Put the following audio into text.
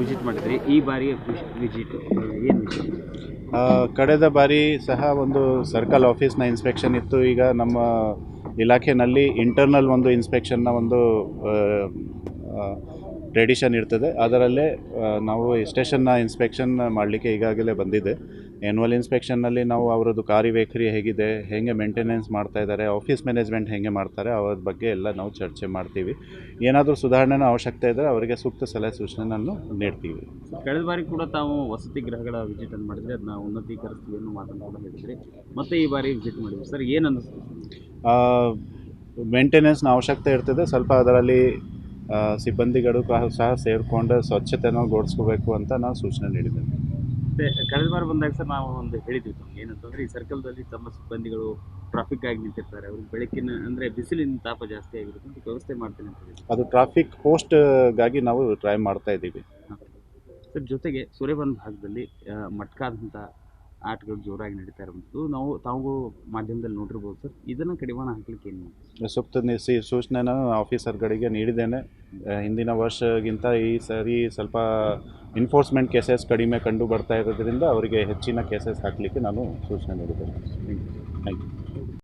Visit ಮಾಡಿದ್ರಿ ಈ ಬಾರಿ ವಿಸಿಟ್ ಏನು ವಿಷಯ? ಕಳೆದ ಬಾರಿ ಸಹ ಒಂದು ಸರ್ಕಲ್ ಆಫೀಸ್ನ ಇನ್ಸ್ಪೆಕ್ಷನ್ ಇತ್ತು. ಈಗ ನಮ್ಮ ಇಲಾಖೆಯಲ್ಲಿ ಇಂಟರ್ನಲ್ ಒಂದು ಇನ್ಸ್ಪೆಕ್ಷನ್ನ ಒಂದು ಟ್ರೆಡಿಷನ್ ಇರ್ತದೆ. ಅದರಲ್ಲೇ ನಾವು ಸ್ಟೇಷನ್ನ ಇನ್ಸ್ಪೆಕ್ಷನ್ ಮಾಡಲಿಕ್ಕೆ ಈಗಾಗಲೇ ಬಂದಿದೆ. ಆ್ಯನ್ಯುವಲ್ ಇನ್ಸ್ಪೆಕ್ಷನ್ನಲ್ಲಿ ನಾವು ಅವರದ್ದು ಕಾರ್ಯವೈಖರಿ ಹೇಗಿದೆ, ಹೇಗೆ ಮೇಂಟೆನೆನ್ಸ್ ಮಾಡ್ತಾ ಇದ್ದಾರೆ, ಆಫೀಸ್ ಮ್ಯಾನೇಜ್ಮೆಂಟ್ ಹೇಗೆ ಮಾಡ್ತಾರೆ ಅವ್ರ ಬಗ್ಗೆ ಎಲ್ಲ ನಾವು ಚರ್ಚೆ ಮಾಡ್ತೀವಿ. ಏನಾದರೂ ಸುಧಾರಣೆನ ಅವಶ್ಯಕತೆ ಇದ್ದರೆ ಅವರಿಗೆ ಸೂಕ್ತ ಸಲಹೆ ಸೂಚನೆಯನ್ನು ನೀಡ್ತೀವಿ. ಕಳೆದ ಬಾರಿ ಕೂಡ ತಾವು ವಸತಿ ಗೃಹಗಳ ವಿಸಿಟನ್ನು ಮಾಡಿದರೆ ಅದನ್ನ ಉನ್ನತೀಕರಿಸ್ತೀವಿ ಅನ್ನೋ ಮಾತನ್ನು ಕೂಡ ಹೇಳಿದ್ರಿ. ಮತ್ತೆ ಈ ಬಾರಿ ವಿಸಿಟ್ ಮಾಡಿದ್ವಿ ಸರ್, ಏನು ಅನ್ನಿಸ್ತು? ಮೇಂಟೆನೆನ್ಸ್ನ ಅವಶ್ಯಕತೆ ಇರ್ತದೆ. ಸ್ವಲ್ಪ ಅದರಲ್ಲಿ ಸಿಬ್ಬಂದಿಗಳು ಸಹ ಸೇರಿಕೊಂಡು ಸ್ವಚ್ಛತೆಯನ್ನು ಗೋಡಿಸ್ಕೋಬೇಕು ಅಂತ ನಾನು ಸೂಚನೆ ನೀಡಿದ್ದೇನೆ. ಮತ್ತು ಕಳೆದ ಬಾರಿ ಬಂದಾಗ ಸರ್ ನಾವು ಒಂದು ಹೇಳಿದ್ವಿ ತಮ್ಗೆ, ಏನಂತಂದರೆ ಈ ಸರ್ಕಲ್ದಲ್ಲಿ ತಮ್ಮ ಸಿಬ್ಬಂದಿಗಳು ಟ್ರಾಫಿಕ್ ಆಗಿ ನಿಂತಿರ್ತಾರೆ, ಅವ್ರಿಗೆ ಬೆಳಕಿನ ಅಂದರೆ ಬಿಸಿಲಿನ ತಾಪ ಜಾಸ್ತಿ ಆಗಿರುತ್ತೆ ಅಂತ ವ್ಯವಸ್ಥೆ ಮಾಡ್ತೀನಿ ಅಂತ ಹೇಳಿದ್ವಿ. ಅದು ಟ್ರಾಫಿಕ್ ಪೋಸ್ಟ್ಗಾಗಿ ನಾವು ಟ್ರೈ ಮಾಡ್ತಾ ಇದ್ದೀವಿ. ಸರ್, ಜೊತೆಗೆ ಸೂರ್ಯಬನ್ ಭಾಗದಲ್ಲಿ ಮಟ್ಕಾದಂಥ ಆಟಗಳು ಜೋರಾಗಿ ನಡೀತಾ ಇರುವಂಥದ್ದು ತಾವು ಮಾಧ್ಯಮದಲ್ಲಿ ನೋಡಿರ್ಬೋದು ಸರ್. ಇದನ್ನು ಕಡಿವಾಣ ಹಾಕಲಿಕ್ಕೆ ಏನು ಮಾಡಿ ಸೂಕ್ತ ಸೂಚನೆನ ಆಫೀಸರ್ಗಳಿಗೆ ನೀಡಿದ್ದೇನೆ. ಹಿಂದಿನ ವರ್ಷಗಿಂತ ಈ ಸರಿ ಸ್ವಲ್ಪ ಎನ್ಫೋರ್ಸ್ಮೆಂಟ್ ಕೇಸಸ್ ಕಡಿಮೆ ಕಂಡು ಬರ್ತಾ ಇರೋದ್ರಿಂದ ಅವರಿಗೆ ಹೆಚ್ಚಿನ ಕೇಸಸ್ ಹಾಕಲಿಕ್ಕೆ ನಾನು ಸೂಚನೆ ನೀಡಿದ್ದೇನೆ. Thank you.